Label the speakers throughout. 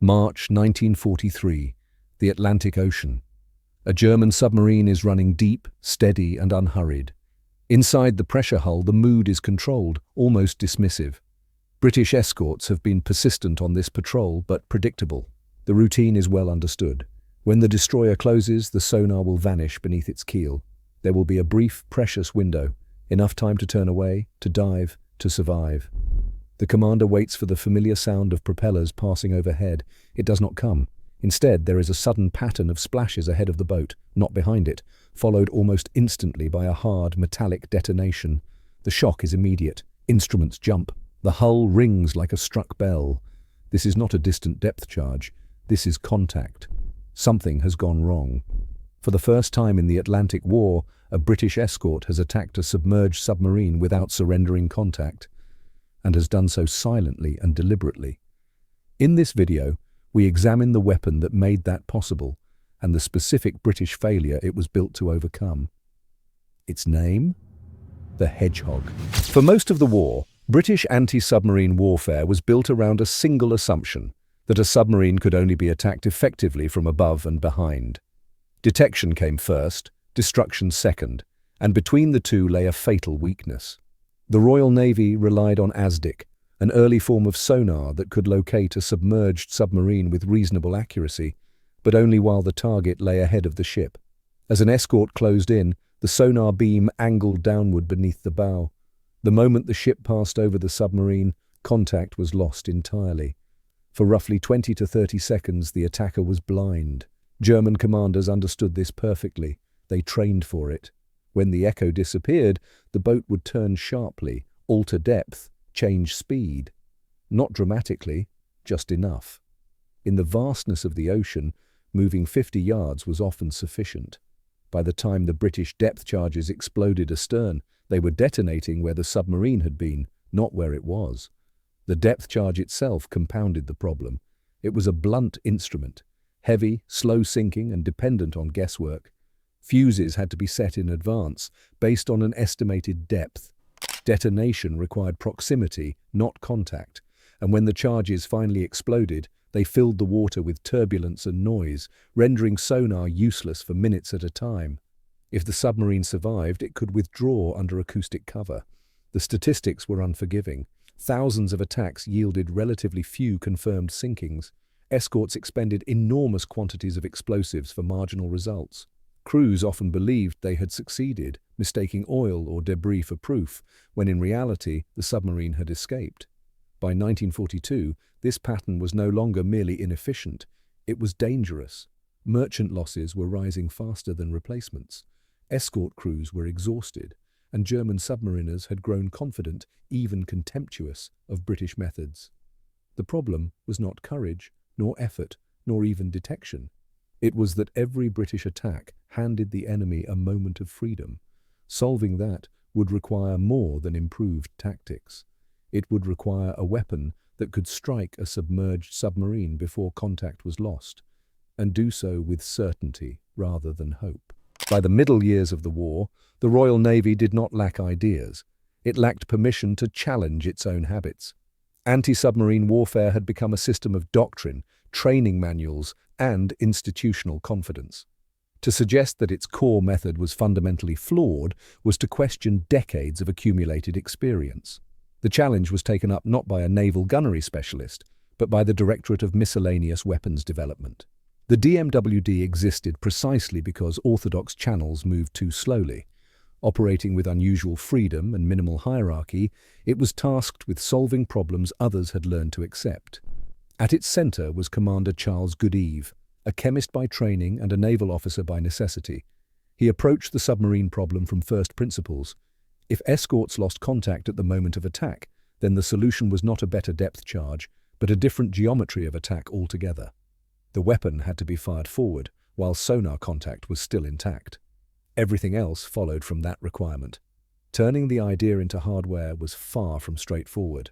Speaker 1: March 1943, the Atlantic Ocean. A German submarine is running deep, steady and unhurried. Inside the pressure hull, the mood is controlled, almost dismissive. British escorts have been persistent on this patrol, but predictable. The routine is well understood. When the destroyer closes, the sonar will vanish beneath its keel. There will be a brief, precious window, enough time to turn away, to dive, to survive. The commander waits for the familiar sound of propellers passing overhead. It does not come. Instead, there is a sudden pattern of splashes ahead of the boat, not behind it, followed almost instantly by a hard, metallic detonation. The shock is immediate. Instruments jump. The hull rings like a struck bell. This is not a distant depth charge. This is contact. Something has gone wrong. For the first time in the Atlantic War, a British escort has attacked a submerged submarine without surrendering contact, and has done so silently and deliberately. In this video, we examine the weapon that made that possible and the specific British failure it was built to overcome. Its name? The Hedgehog. For most of the war, British anti-submarine warfare was built around a single assumption, that a submarine could only be attacked effectively from above and behind. Detection came first, destruction second, and between the two lay a fatal weakness. The Royal Navy relied on ASDIC, an early form of sonar that could locate a submerged submarine with reasonable accuracy, but only while the target lay ahead of the ship. As an escort closed in, the sonar beam angled downward beneath the bow. The moment the ship passed over the submarine, contact was lost entirely. For roughly 20 to 30 seconds, the attacker was blind. German commanders understood this perfectly. They trained for it. When the echo disappeared, the boat would turn sharply, alter depth, change speed. Not dramatically, just enough. In the vastness of the ocean, moving 50 yards was often sufficient. By the time the British depth charges exploded astern, they were detonating where the submarine had been, not where it was. The depth charge itself compounded the problem. It was a blunt instrument, heavy, slow-sinking and dependent on guesswork. Fuses had to be set in advance, based on an estimated depth. Detonation required proximity, not contact, and when the charges finally exploded, they filled the water with turbulence and noise, rendering sonar useless for minutes at a time. If the submarine survived, it could withdraw under acoustic cover. The statistics were unforgiving. Thousands of attacks yielded relatively few confirmed sinkings. Escorts expended enormous quantities of explosives for marginal results. Crews often believed they had succeeded, mistaking oil or debris for proof, when in reality the submarine had escaped. By 1942, this pattern was no longer merely inefficient, it was dangerous. Merchant losses were rising faster than replacements. Escort crews were exhausted, and German submariners had grown confident, even contemptuous, of British methods. The problem was not courage, nor effort, nor even detection. It was that every British attack handed the enemy a moment of freedom. Solving that would require more than improved tactics. It would require a weapon that could strike a submerged submarine before contact was lost, and do so with certainty rather than hope. By the middle years of the war, the Royal Navy did not lack ideas. It lacked permission to challenge its own habits. Anti-submarine warfare had become a system of doctrine, training manuals, and institutional confidence. To suggest that its core method was fundamentally flawed was to question decades of accumulated experience. The challenge was taken up not by a naval gunnery specialist, but by the Directorate of Miscellaneous Weapons Development. The DMWD existed precisely because orthodox channels moved too slowly. Operating with unusual freedom and minimal hierarchy, it was tasked with solving problems others had learned to accept. At its center was Commander Charles Goodeve, a chemist by training and a naval officer by necessity. He approached the submarine problem from first principles. If escorts lost contact at the moment of attack, then the solution was not a better depth charge, but a different geometry of attack altogether. The weapon had to be fired forward, while sonar contact was still intact. Everything else followed from that requirement. Turning the idea into hardware was far from straightforward.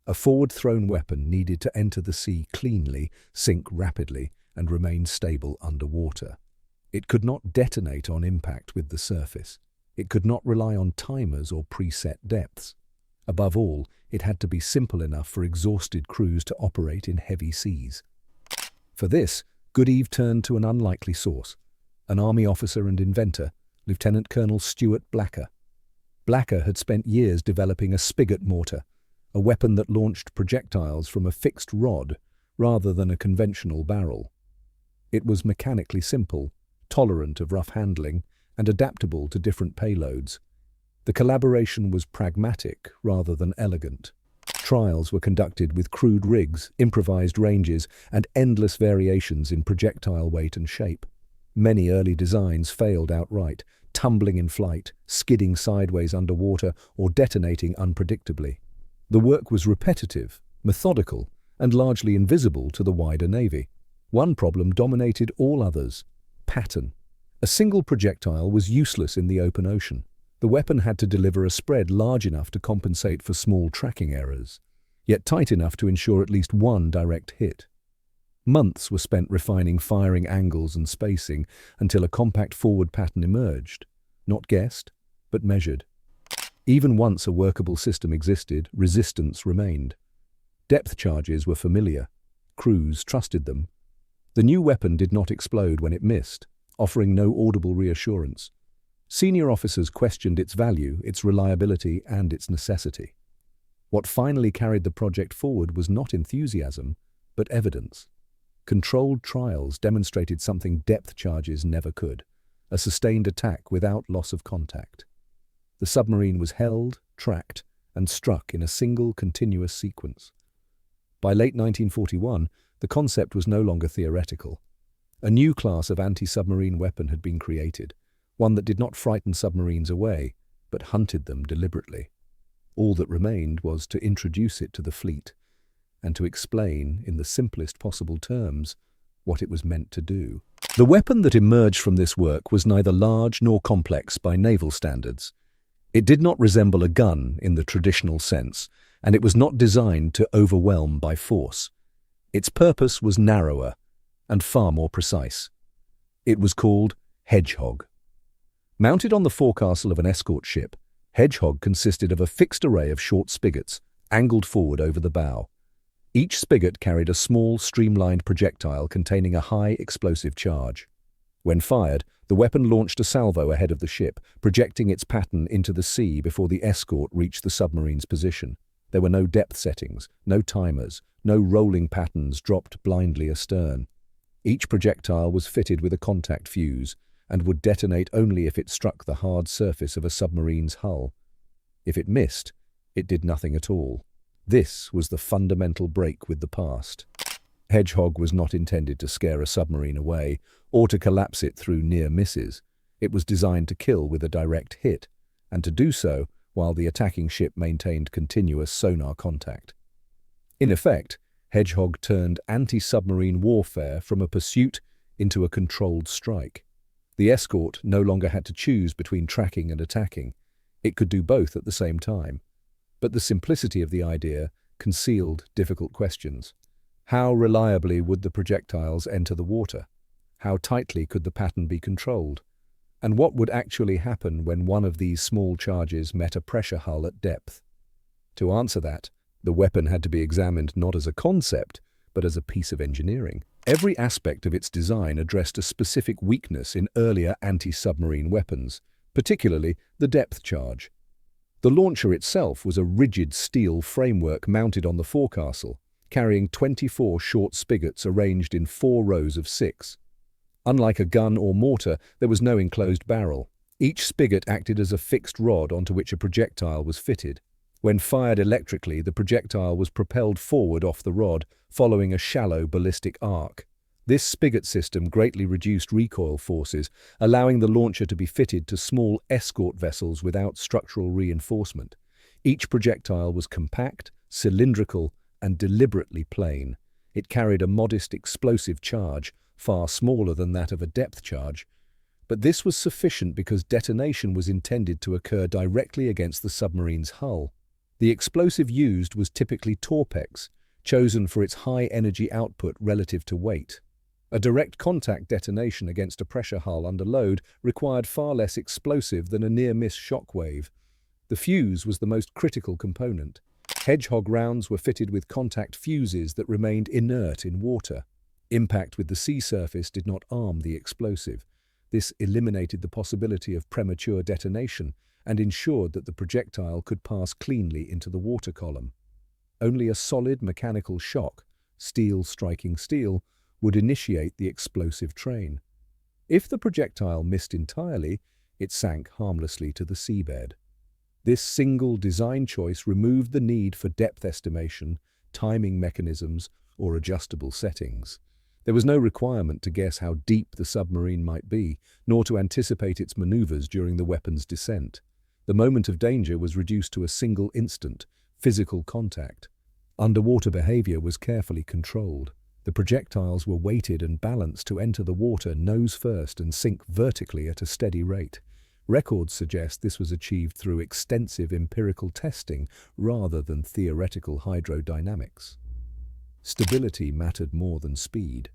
Speaker 1: A forward-thrown weapon needed to enter the sea cleanly, sink rapidly, and remain stable underwater. It could not detonate on impact with the surface. It could not rely on timers or preset depths. Above all, it had to be simple enough for exhausted crews to operate in heavy seas. For this, Goodeve turned to an unlikely source, an army officer and inventor, Lieutenant Colonel Stuart Blacker. Blacker had spent years developing a spigot mortar, a weapon that launched projectiles from a fixed rod rather than a conventional barrel. It was mechanically simple, tolerant of rough handling, and adaptable to different payloads. The collaboration was pragmatic rather than elegant. Trials were conducted with crude rigs, improvised ranges, and endless variations in projectile weight and shape. Many early designs failed outright, tumbling in flight, skidding sideways underwater, or detonating unpredictably. The work was repetitive, methodical, and largely invisible to the wider Navy. One problem dominated all others: pattern. A single projectile was useless in the open ocean. The weapon had to deliver a spread large enough to compensate for small tracking errors, yet tight enough to ensure at least one direct hit. Months were spent refining firing angles and spacing until a compact forward pattern emerged, not guessed, but measured. Even once a workable system existed, resistance remained. Depth charges were familiar. Crews trusted them. The new weapon did not explode when it missed, offering no audible reassurance. Senior officers questioned its value, its reliability, and its necessity. What finally carried the project forward was not enthusiasm, but evidence. Controlled trials demonstrated something depth charges never could: a sustained attack without loss of contact. The submarine was held, tracked, and struck in a single continuous sequence. By late 1941, the concept was no longer theoretical. A new class of anti-submarine weapon had been created, one that did not frighten submarines away, but hunted them deliberately. All that remained was to introduce it to the fleet, and to explain, in the simplest possible terms, what it was meant to do. The weapon that emerged from this work was neither large nor complex by naval standards. It did not resemble a gun in the traditional sense, and it was not designed to overwhelm by force. Its purpose was narrower and far more precise. It was called Hedgehog. Mounted on the forecastle of an escort ship, Hedgehog consisted of a fixed array of short spigots, angled forward over the bow. Each spigot carried a small, streamlined projectile containing a high explosive charge. When fired, the weapon launched a salvo ahead of the ship, projecting its pattern into the sea before the escort reached the submarine's position. There were no depth settings, no timers, no rolling patterns dropped blindly astern. Each projectile was fitted with a contact fuse, and would detonate only if it struck the hard surface of a submarine's hull. If it missed, it did nothing at all. This was the fundamental break with the past. Hedgehog was not intended to scare a submarine away, or to collapse it through near misses. It was designed to kill with a direct hit, and to do so while the attacking ship maintained continuous sonar contact. In effect, Hedgehog turned anti-submarine warfare from a pursuit into a controlled strike. The escort no longer had to choose between tracking and attacking. It could do both at the same time. But the simplicity of the idea concealed difficult questions. How reliably would the projectiles enter the water? How tightly could the pattern be controlled? And what would actually happen when one of these small charges met a pressure hull at depth? To answer that, the weapon had to be examined not as a concept, but as a piece of engineering. Every aspect of its design addressed a specific weakness in earlier anti-submarine weapons, particularly the depth charge. The launcher itself was a rigid steel framework mounted on the forecastle, carrying 24 short spigots arranged in 4 rows of 6. Unlike a gun or mortar, there was no enclosed barrel. Each spigot acted as a fixed rod onto which a projectile was fitted. When fired electrically, the projectile was propelled forward off the rod, following a shallow ballistic arc. This spigot system greatly reduced recoil forces, allowing the launcher to be fitted to small escort vessels without structural reinforcement. Each projectile was compact, cylindrical, and deliberately plain. It carried a modest explosive charge, far smaller than that of a depth charge. But this was sufficient because detonation was intended to occur directly against the submarine's hull. The explosive used was typically Torpex, chosen for its high energy output relative to weight. A direct contact detonation against a pressure hull under load required far less explosive than a near-miss shockwave. The fuse was the most critical component. Hedgehog rounds were fitted with contact fuses that remained inert in water. Impact with the sea surface did not arm the explosive. This eliminated the possibility of premature detonation and ensured that the projectile could pass cleanly into the water column. Only a solid mechanical shock, steel striking steel, would initiate the explosive train. If the projectile missed entirely, it sank harmlessly to the seabed. This single design choice removed the need for depth estimation, timing mechanisms, or adjustable settings. There was no requirement to guess how deep the submarine might be, nor to anticipate its maneuvers during the weapon's descent. The moment of danger was reduced to a single instant, physical contact. Underwater behavior was carefully controlled. The projectiles were weighted and balanced to enter the water nose first and sink vertically at a steady rate. Records suggest this was achieved through extensive empirical testing rather than theoretical hydrodynamics. Stability mattered more than speed.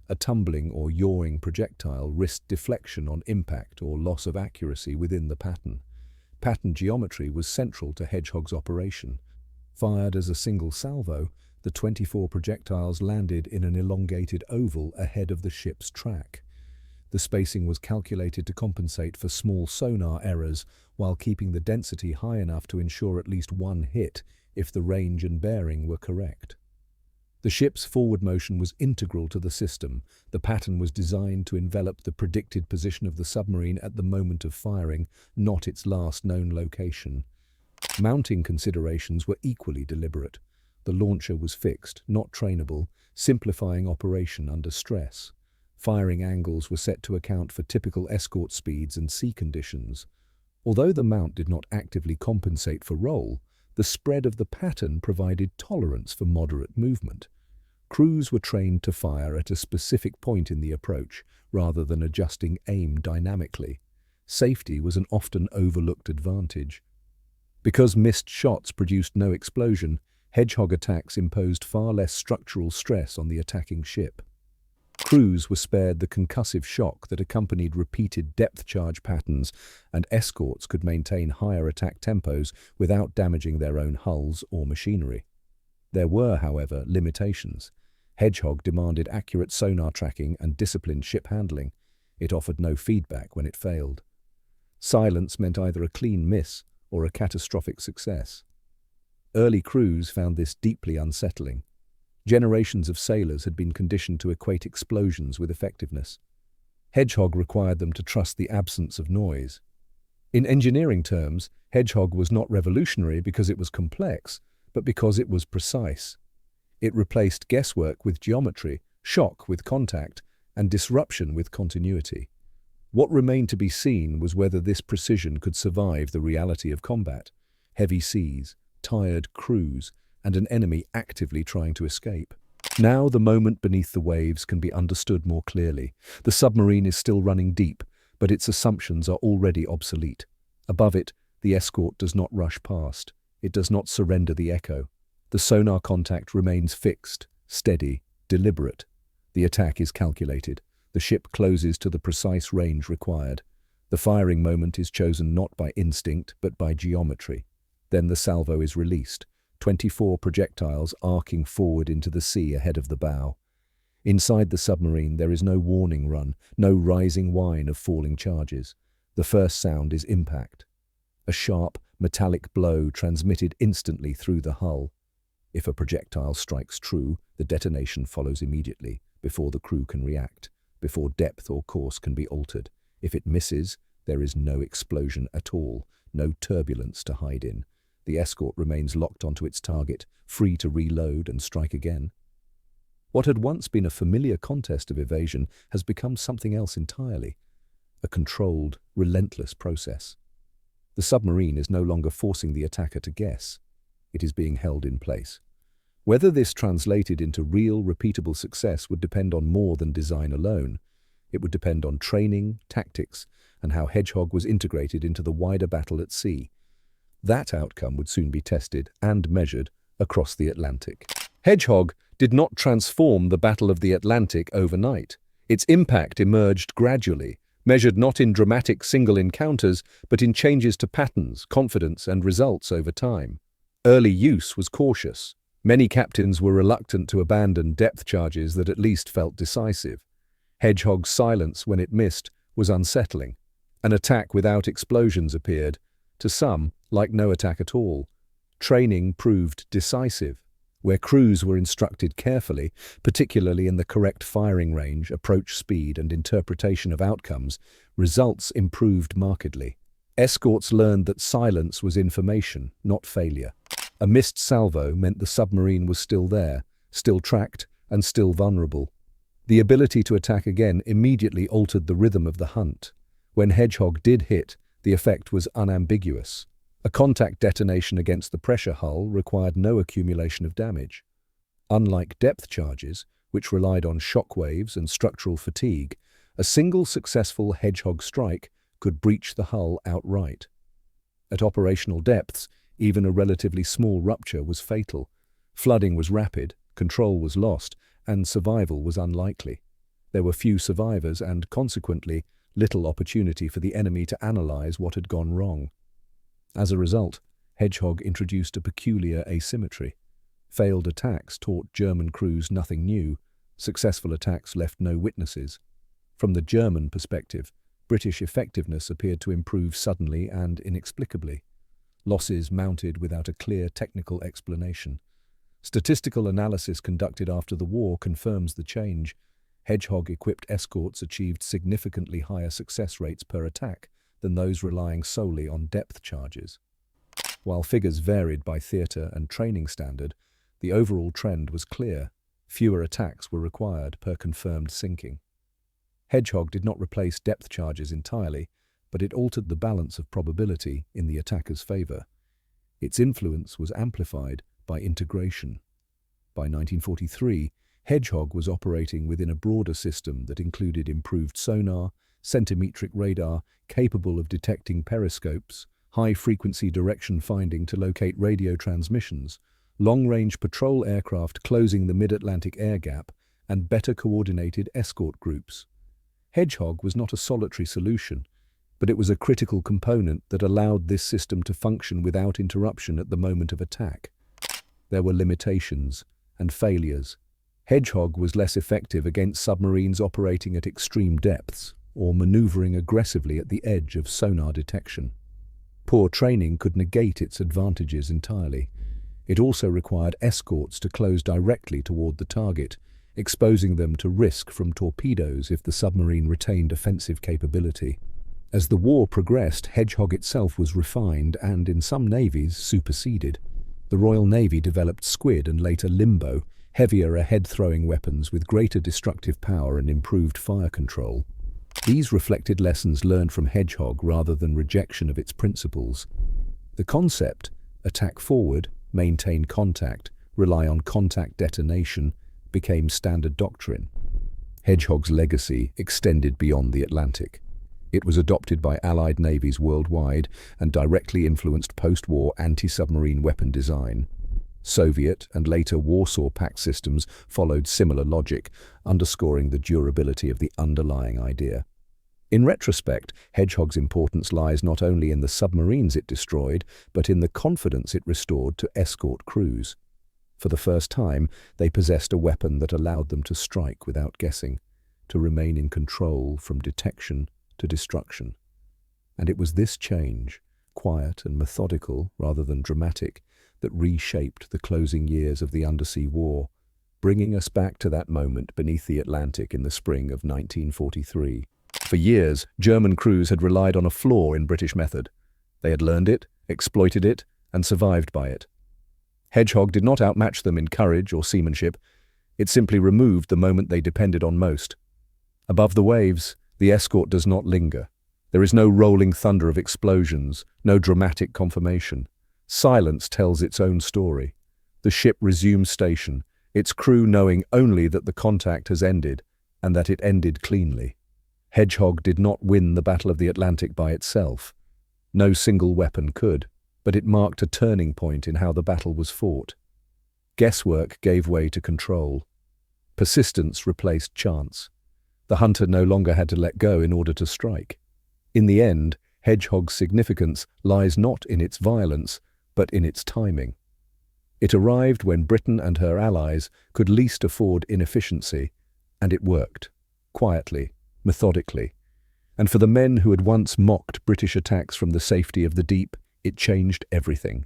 Speaker 1: A tumbling or yawing projectile risked deflection on impact or loss of accuracy within the pattern. Pattern geometry was central to Hedgehog's operation. Fired as a single salvo, the 24 projectiles landed in an elongated oval ahead of the ship's track. The spacing was calculated to compensate for small sonar errors while keeping the density high enough to ensure at least one hit if the range and bearing were correct. The ship's forward motion was integral to the system. The pattern was designed to envelop the predicted position of the submarine at the moment of firing, not its last known location. Mounting considerations were equally deliberate. The launcher was fixed, not trainable, simplifying operation under stress. Firing angles were set to account for typical escort speeds and sea conditions. Although the mount did not actively compensate for roll, the spread of the pattern provided tolerance for moderate movement. Crews were trained to fire at a specific point in the approach, rather than adjusting aim dynamically. Safety was an often overlooked advantage. Because missed shots produced no explosion, Hedgehog attacks imposed far less structural stress on the attacking ship. Crews were spared the concussive shock that accompanied repeated depth charge patterns, and escorts could maintain higher attack tempos without damaging their own hulls or machinery. There were, however, limitations. Hedgehog demanded accurate sonar tracking and disciplined ship handling. It offered no feedback when it failed. Silence meant either a clean miss or a catastrophic success. Early crews found this deeply unsettling. Generations of sailors had been conditioned to equate explosions with effectiveness. Hedgehog required them to trust the absence of noise. In engineering terms, Hedgehog was not revolutionary because it was complex, but because it was precise. It replaced guesswork with geometry, shock with contact, and disruption with continuity. What remained to be seen was whether this precision could survive the reality of combat: heavy seas, tired crews, and an enemy actively trying to escape. Now the moment beneath the waves can be understood more clearly. The submarine is still running deep, but its assumptions are already obsolete. Above it, the escort does not rush past. It does not surrender the echo. The sonar contact remains fixed, steady, deliberate. The attack is calculated. The ship closes to the precise range required. The firing moment is chosen not by instinct, but by geometry. Then the salvo is released, 24 projectiles arcing forward into the sea ahead of the bow. Inside the submarine there is no warning run, no rising whine of falling charges. The first sound is impact. A sharp, metallic blow transmitted instantly through the hull. If a projectile strikes true, the detonation follows immediately, before the crew can react, before depth or course can be altered. If it misses, there is no explosion at all, no turbulence to hide in. The escort remains locked onto its target, free to reload and strike again. What had once been a familiar contest of evasion has become something else entirely, a controlled, relentless process. The submarine is no longer forcing the attacker to guess. It is being held in place. Whether this translated into real, repeatable success would depend on more than design alone. It would depend on training, tactics, and how Hedgehog was integrated into the wider battle at sea. That outcome would soon be tested and measured across the Atlantic. Hedgehog did not transform the Battle of the Atlantic overnight. Its impact emerged gradually, measured not in dramatic single encounters, but in changes to patterns, confidence, and results over time. Early use was cautious. Many captains were reluctant to abandon depth charges that at least felt decisive. Hedgehog's silence when it missed was unsettling. An attack without explosions appeared, to some, like no attack at all. Training proved decisive. Where crews were instructed carefully, particularly in the correct firing range, approach speed, and interpretation of outcomes, results improved markedly. Escorts learned that silence was information, not failure. A missed salvo meant the submarine was still there, still tracked, and still vulnerable. The ability to attack again immediately altered the rhythm of the hunt. When Hedgehog did hit, the effect was unambiguous. A contact detonation against the pressure hull required no accumulation of damage. Unlike depth charges, which relied on shock waves and structural fatigue, a single successful Hedgehog strike could breach the hull outright. At operational depths, even a relatively small rupture was fatal. Flooding was rapid, control was lost, and survival was unlikely. There were few survivors and, consequently, little opportunity for the enemy to analyze what had gone wrong. As a result, Hedgehog introduced a peculiar asymmetry. Failed attacks taught German crews nothing new. Successful attacks left no witnesses. From the German perspective, British effectiveness appeared to improve suddenly and inexplicably. Losses mounted without a clear technical explanation. Statistical analysis conducted after the war confirms the change. Hedgehog-equipped escorts achieved significantly higher success rates per attack than those relying solely on depth charges. While figures varied by theatre and training standard, the overall trend was clear. Fewer attacks were required per confirmed sinking. Hedgehog did not replace depth charges entirely, but it altered the balance of probability in the attacker's favour. Its influence was amplified by integration. By 1943, Hedgehog was operating within a broader system that included improved sonar, centimetric radar capable of detecting periscopes, high-frequency direction finding to locate radio transmissions, long-range patrol aircraft closing the mid-Atlantic air gap, and better coordinated escort groups. Hedgehog was not a solitary solution, but it was a critical component that allowed this system to function without interruption at the moment of attack. There were limitations and failures. Hedgehog was less effective against submarines operating at extreme depths or maneuvering aggressively at the edge of sonar detection. Poor training could negate its advantages entirely. It also required escorts to close directly toward the target, exposing them to risk from torpedoes if the submarine retained offensive capability. As the war progressed, Hedgehog itself was refined and, in some navies, superseded. The Royal Navy developed Squid and later Limbo, heavier ahead-throwing weapons with greater destructive power and improved fire control. These reflected lessons learned from Hedgehog rather than rejection of its principles. The concept, attack forward, maintain contact, rely on contact detonation, became standard doctrine. Hedgehog's legacy extended beyond the Atlantic. It was adopted by Allied navies worldwide and directly influenced post-war anti-submarine weapon design. Soviet and later Warsaw Pact systems followed similar logic, underscoring the durability of the underlying idea. In retrospect, Hedgehog's importance lies not only in the submarines it destroyed, but in the confidence it restored to escort crews. For the first time, they possessed a weapon that allowed them to strike without guessing, to remain in control from detection to destruction. And it was this change, quiet and methodical rather than dramatic, that reshaped the closing years of the Undersea War, bringing us back to that moment beneath the Atlantic in the spring of 1943. For years, German crews had relied on a flaw in British method. They had learned it, exploited it, and survived by it. Hedgehog did not outmatch them in courage or seamanship. It simply removed the moment they depended on most. Above the waves, the escort does not linger. There is no rolling thunder of explosions, no dramatic confirmation. Silence tells its own story. The ship resumes station, its crew knowing only that the contact has ended, and that it ended cleanly. Hedgehog did not win the Battle of the Atlantic by itself. No single weapon could, but it marked a turning point in how the battle was fought. Guesswork gave way to control. Persistence replaced chance. The hunter no longer had to let go in order to strike. In the end, Hedgehog's significance lies not in its violence, but in its timing. It arrived when Britain and her allies could least afford inefficiency, and it worked, quietly, methodically. And for the men who had once mocked British attacks from the safety of the deep, it changed everything.